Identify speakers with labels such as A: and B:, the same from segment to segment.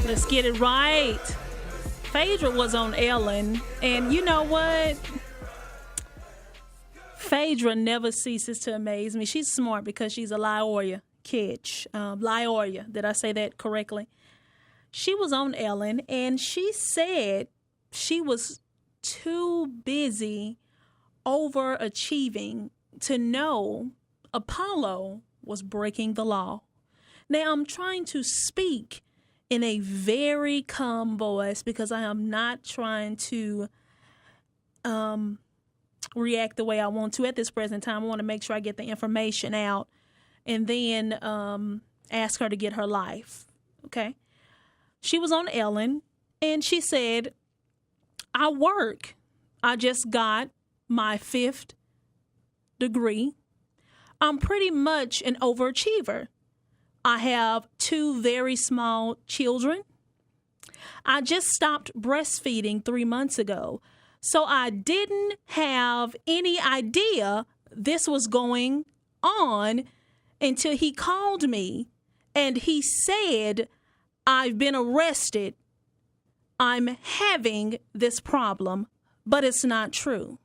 A: Let's get it right. Phaedra was on Ellen, and you know what? Phaedra never ceases to amaze me. She's smart because she's a Lioria. Lioria. Did I say that correctly? She was on Ellen, and she said she was too busy overachieving to know Apollo was breaking the law. Now, I'm trying to speak in a very calm voice because I am not trying to react the way I want to at this present time. I want to make sure I get the information out and then ask her to get her life, okay? She was on Ellen, and she said, I work. I just got my 5th degree. I'm pretty much an overachiever. I have 2 very small children. I just stopped breastfeeding 3 months ago. So I didn't have any idea this was going on until he called me and he said, I've been arrested. I'm having this problem, but it's not true.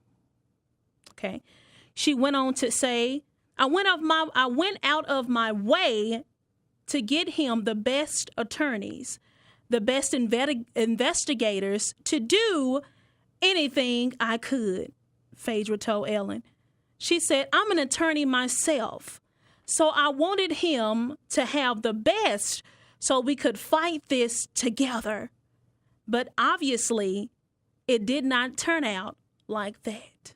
A: Okay. She went on to say, I went out of my way to get him the best attorneys, the best investigators to do anything I could, Phaedra told Ellen. She said, I'm an attorney myself, so I wanted him to have the best so we could fight this together. But obviously, it did not turn out like that.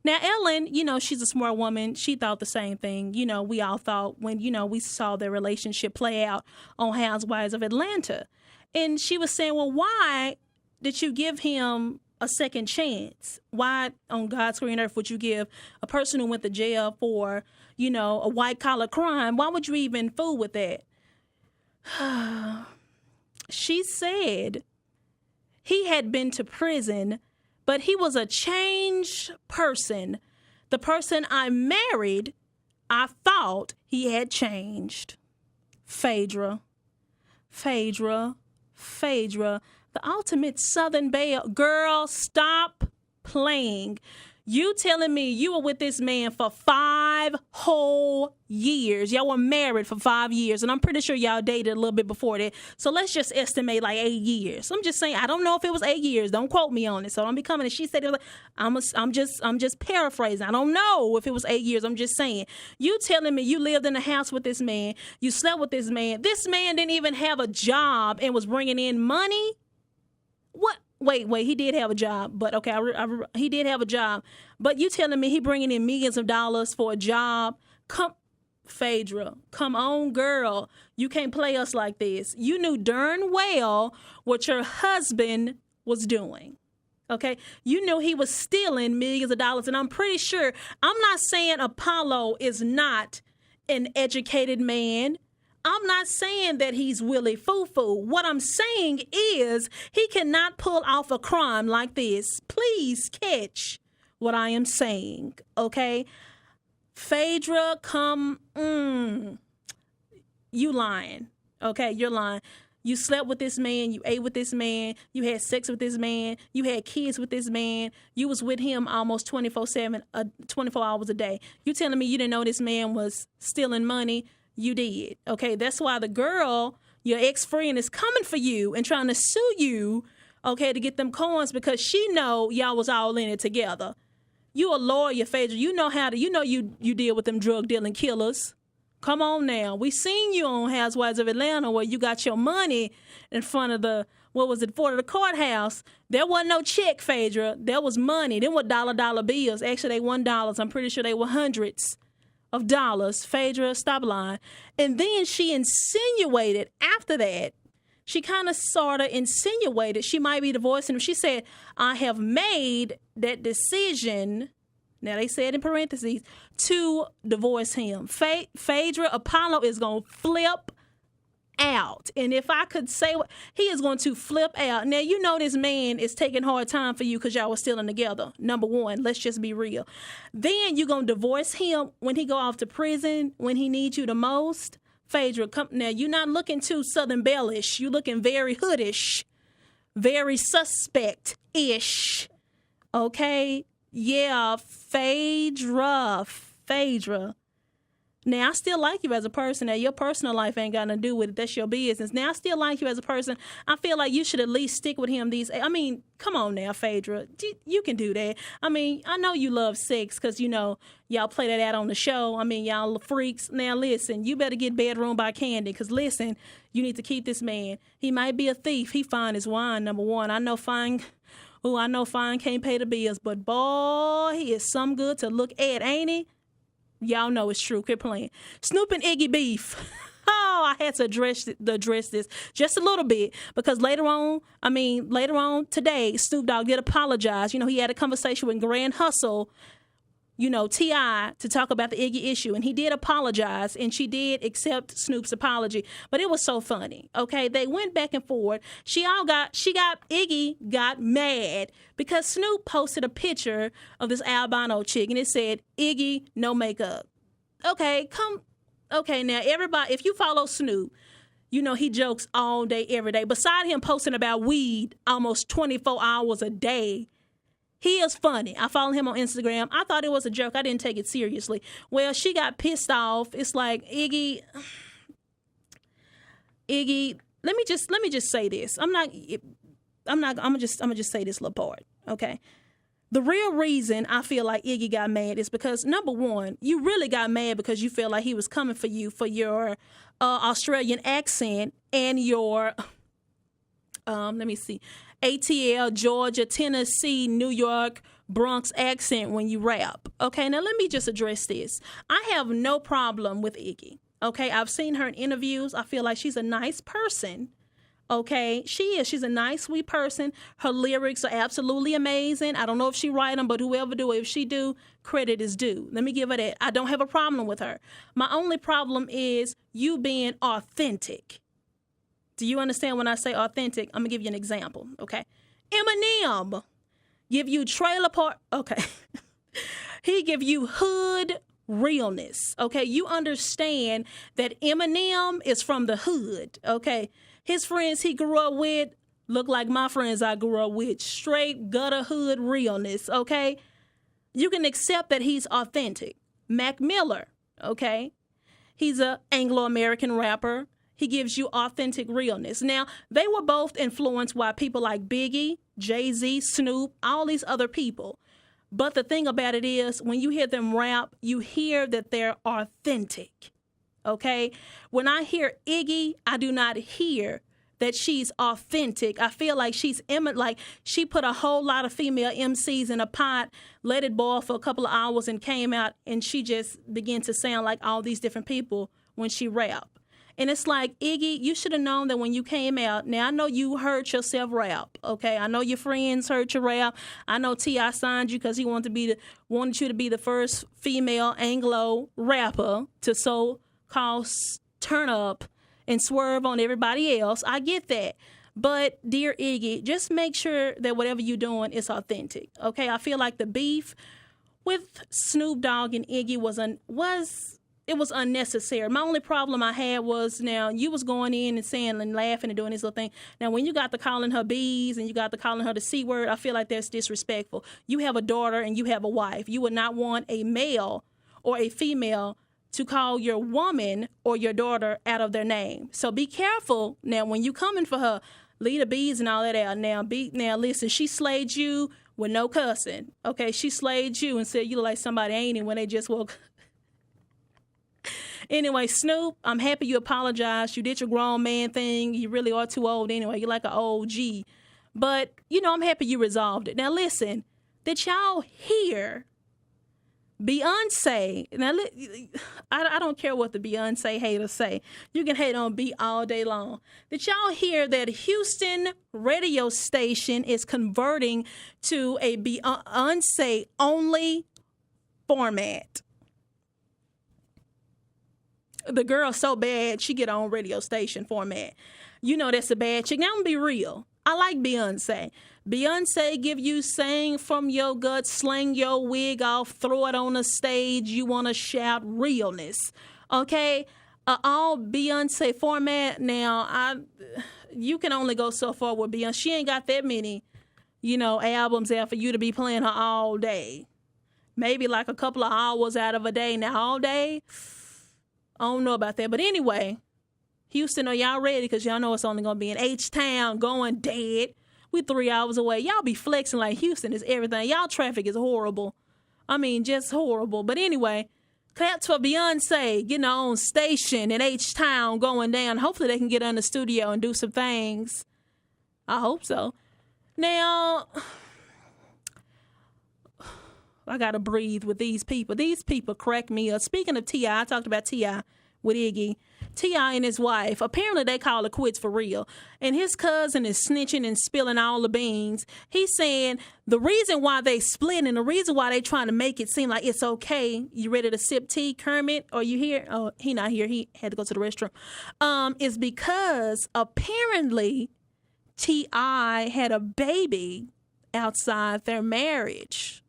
A: Now, Ellen, she's a smart woman. She thought the same thing. We all thought when, we saw their relationship play out on Housewives of Atlanta. And she was saying, well, why did you give him a second chance? Why on God's green earth would you give a person who went to jail for, a white-collar crime? Why would you even fool with that? She said he had been to prison, but he was a changed person. The person I married, I thought he had changed. Phaedra, the ultimate Southern Belle. Girl, stop playing. You telling me you were with this man for 5 whole years. Y'all were married for 5 years, and I'm pretty sure y'all dated a little bit before that. So let's just estimate like 8 years. I'm just saying, I don't know if it was 8 years. Don't quote me on it. So don't be coming. And she said it was like, I'm just paraphrasing. I don't know if it was 8 years. I'm just saying. You telling me you lived in a house with this man, you slept with this man. This man didn't even have a job and was bringing in money. What? Wait, he did have a job, but okay, he did have a job. But you telling me he bringing in millions of dollars for a job? Come, Phaedra, come on, girl. You can't play us like this. You knew darn well what your husband was doing, okay? You knew he was stealing millions of dollars, and I'm pretty sure, I'm not saying Apollo is not an educated man. I'm not saying that he's Willie Foo-Foo. What I'm saying is he cannot pull off a crime like this. Please catch what I am saying, okay? Phaedra, you lying, okay? You're lying. You slept with this man. You ate with this man. You had sex with this man. You had kids with this man. You was with him almost 24/7, 24 hours a day. You telling me you didn't know this man was stealing money? You did, okay? That's why the girl, your ex-friend, is coming for you and trying to sue you, okay, to get them coins because she know y'all was all in it together. You a lawyer, Phaedra. You know you deal with them drug-dealing killers. Come on now. We seen you on Housewives of Atlanta where you got your money in front of the courthouse. There wasn't no check, Phaedra. There was money. Them were dollar bills. Actually, they $1. I'm pretty sure they were hundreds of dollars. Phaedra, stop lying. And then she insinuated after that, she kind of sort of insinuated she might be divorcing him. She said, I have made that decision, now they said in parentheses, to divorce him. Phaedra, Apollo is going to flip out. And if I could say, he is going to flip out. Now, you know this man is taking hard time for you because y'all were still in together. Number one, let's just be real. Then you're going to divorce him when he go off to prison, when he needs you the most. Phaedra, come now. You're not looking too Southern Bellish. You're looking very hoodish, very suspect-ish. Okay? Yeah, Phaedra. Now, I still like you as a person. Now, your personal life ain't got nothing to do with it. That's your business. Now, I still like you as a person. I feel like you should at least stick with him come on now, Phaedra. You can do that. I mean, I know you love sex because, y'all play that out on the show. I mean, y'all freaks. Now, listen, you better get bedroom by Candy because, listen, you need to keep this man. He might be a thief. He fine as wine, number one. I know fine can't pay the bills, but, boy, he is some good to look at, ain't he? Y'all know it's true. Quit playing. Snoop and Iggy beef. Oh, I had to address this just a little bit because later on today, Snoop Dogg did apologize. He had a conversation with Grand Hustle, T.I. to talk about the Iggy issue. And he did apologize, and she did accept Snoop's apology. But it was so funny, okay? They went back and forth. Iggy got mad because Snoop posted a picture of this albino chick, and it said, Iggy, no makeup. Okay, now everybody, if you follow Snoop, he jokes all day, every day. Beside him posting about weed almost 24 hours a day, he is funny. I follow him on Instagram. I thought it was a joke. I didn't take it seriously. Well, she got pissed off. It's like, Iggy, let me just say this. I'm gonna just say this little part, okay? The real reason I feel like Iggy got mad is because, number one, you really got mad because you feel like he was coming for you for your Australian accent and your, ATL, Georgia, Tennessee, New York, Bronx accent when you rap. Okay, now let me just address this. I have no problem with Iggy. Okay, I've seen her in interviews. I feel like she's a nice person. Okay, she is. She's a nice, sweet person. Her lyrics are absolutely amazing. I don't know if she write them, but whoever do it, if she do, credit is due. Let me give her that. I don't have a problem with her. My only problem is you being authentic. Do you understand when I say authentic? I'm going to give you an example, okay? Eminem give you trailer park, okay? He give you hood realness, okay? You understand that Eminem is from the hood, okay? His friends he grew up with look like my friends I grew up with. Straight gutter hood realness, okay? You can accept that he's authentic. Mac Miller, okay? He's an Anglo-American rapper. He gives you authentic realness. Now, they were both influenced by people like Biggie, Jay-Z, Snoop, all these other people. But the thing about it is, when you hear them rap, you hear that they're authentic, okay? When I hear Iggy, I do not hear that she's authentic. I feel like she put a whole lot of female MCs in a pot, let it boil for a couple of hours, and came out, and she just began to sound like all these different people when she rapped. And it's like, Iggy, you should have known that when you came out. Now, I know you heard yourself rap, okay? I know your friends heard you rap. I know T.I. signed you because he wanted you to be the first female Anglo rapper to so-called turn up and swerve on everybody else. I get that. But, dear Iggy, just make sure that whatever you're doing is authentic, okay? I feel like the beef with Snoop Dogg and Iggy was unnecessary. My only problem I had was, now, you was going in and saying and laughing and doing this little thing. Now, when you got to calling her bees and you got to calling her the C word, I feel like that's disrespectful. You have a daughter and you have a wife. You would not want a male or a female to call your woman or your daughter out of their name. So be careful. Now, when you coming for her, leave the bees and all that out. Now, listen, she slayed you with no cussing. Okay, she slayed you and said you look like somebody ain't it when they just woke. Anyway, Snoop, I'm happy you apologized. You did your grown man thing. You really are too old anyway. You're like an OG. But, I'm happy you resolved it. Now, listen, did y'all hear Beyonce? Now, I don't care what the Beyonce haters say. You can hate on B all day long. Did y'all hear that Houston radio station is converting to a Beyonce-only format? The girl's so bad, she get on radio station format. That's a bad chick. Now, I'm going to be real. I like Beyonce. Beyonce give you sing from your gut, sling your wig off, throw it on the stage. You want to shout realness. Okay? all Beyonce format. Now, you can only go so far with Beyonce. She ain't got that many, albums there for you to be playing her all day. Maybe like a couple of hours out of a day. Now, all day, I don't know about that. But anyway, Houston, are y'all ready? Because y'all know it's only going to be in H-Town going dead. We 3 hours away. Y'all be flexing like Houston is everything. Y'all traffic is horrible. I mean, just horrible. But anyway, claps for Beyonce getting her own station in H-Town going down. Hopefully they can get in the studio and do some things. I hope so. Now, I got to breathe with these people. These people crack me up. Speaking of T.I., I talked about T.I. with Iggy. T.I. and his wife, apparently they call it quits for real. And his cousin is snitching and spilling all the beans. He's saying the reason why they split and the reason why they trying to make it seem like it's okay. You ready to sip tea, Kermit? Or you here? Oh, he not here. He had to go to the restroom. Is because apparently T.I. had a baby outside their marriage.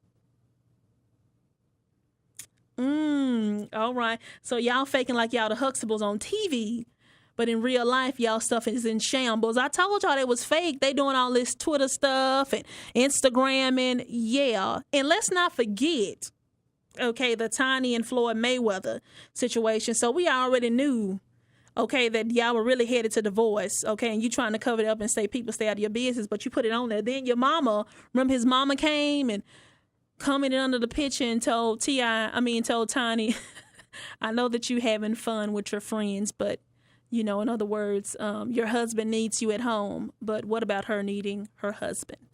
A: All right. So y'all faking like y'all the Huxtables on TV, but in real life, y'all stuff is in shambles. I told y'all it was fake. They doing all this Twitter stuff and Instagram and yeah. And let's not forget, okay, the Tiny and Floyd Mayweather situation. So we already knew, okay, that y'all were really headed to divorce, okay, and you trying to cover it up and say people stay out of your business, but you put it on there. Then your mama, remember his mama came and commented under the picture and told told Tiny, I know that you having fun with your friends, but, in other words, your husband needs you at home. But what about her needing her husband?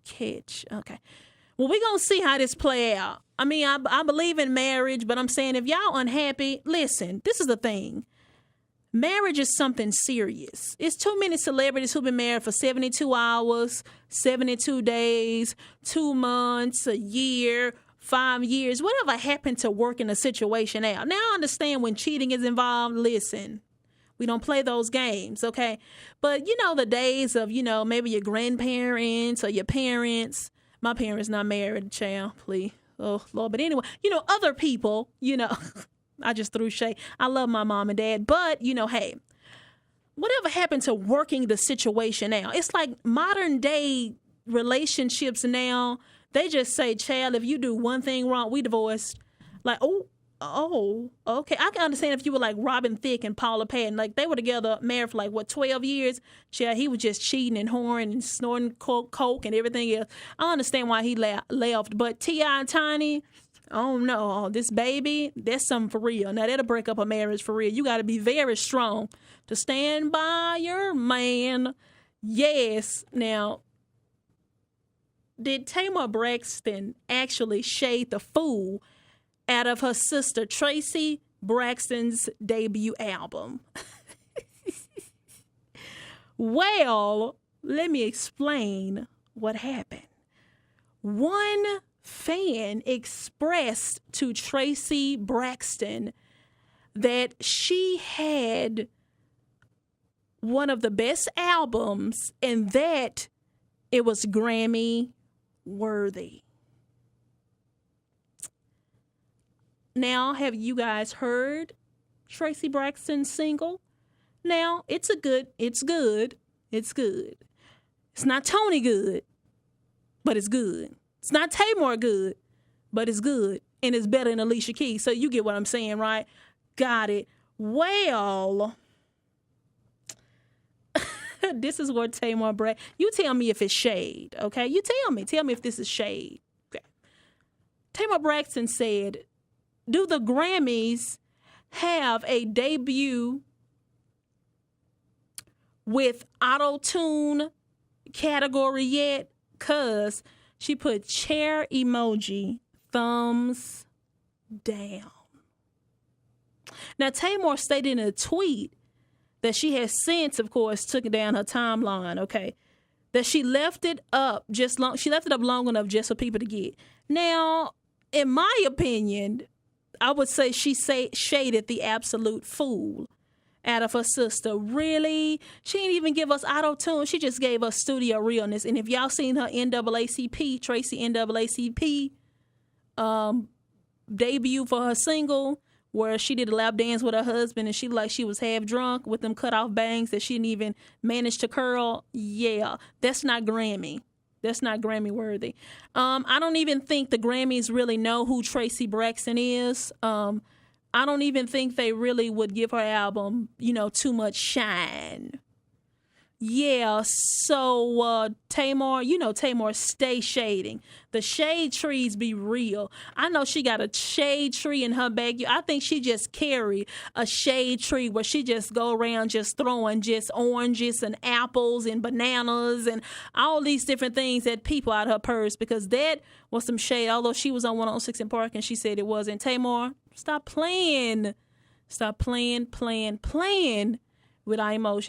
A: Catch. Okay. Well, we're going to see how this play out. I mean, I believe in marriage, but I'm saying if y'all unhappy, listen, this is the thing. Marriage is something serious. It's too many celebrities who've been married for 72 hours, 72 days, 2 months, a year, 5 years, whatever happened to working a situation out. Now, I understand when cheating is involved, listen, we don't play those games, okay? But, the days of, maybe your grandparents or your parents. My parents not married, child, please. Oh, Lord. But anyway, other people, I just threw shade. I love my mom and dad, but, hey, whatever happened to working the situation out? It's like modern day relationships now, they just say, child, if you do one thing wrong, we divorced. Like, oh, okay. I can understand if you were like Robin Thicke and Paula Patton. Like, they were together, married for 12 years? Child, he was just cheating and whoring and snorting coke and everything else. I understand why he left. But T.I. and Tiny, oh no, this baby, that's something for real. Now, that'll break up a marriage for real. You got to be very strong to stand by your man. Yes. Now, did Tamar Braxton actually shade the fool out of her sister Tracy Braxton's debut album? Well, let me explain what happened. One fan expressed to Tracy Braxton that she had one of the best albums and that it was Grammy worthy. Now, have you guys heard Tracy Braxton's single? Now, it's good. It's not Tony good, but it's good. It's not Tamar good, but it's good. And it's better than Alicia Keys. So you get what I'm saying, right? Got it. Well, this is where Tamar Braxton, you tell me if it's shade, okay? You tell me. Tell me if this is shade. Okay. Tamar Braxton said, do the Grammys have a debut with auto-tune category yet? Because she put chair emoji, thumbs down. Now, Tamar stated in a tweet that she has since, of course, took it down her timeline, okay, that she left it up long enough just for people to get. Now, in my opinion, I would say she shaded the absolute fool out of her sister. Really? She didn't even give us auto-tune. She just gave us studio realness. And if y'all seen her Tracy NAACP, debut for her single, where she did a lap dance with her husband and she like she was half drunk with them cut off bangs that she didn't even manage to curl. Yeah, that's not Grammy. That's not Grammy worthy. I don't even think the Grammys really know who Tracy Braxton is. I don't even think they really would give her album, too much shine. Yeah, so Tamar, Tamar stay shading. The shade trees be real. I know she got a shade tree in her backyard. I think she just carried a shade tree where she just go around just throwing just oranges and apples and bananas and all these different things at people out her purse, because that was some shade. Although she was on 106 in Park and she said it wasn't. Tamar, stop playing. Stop playing with our emotions.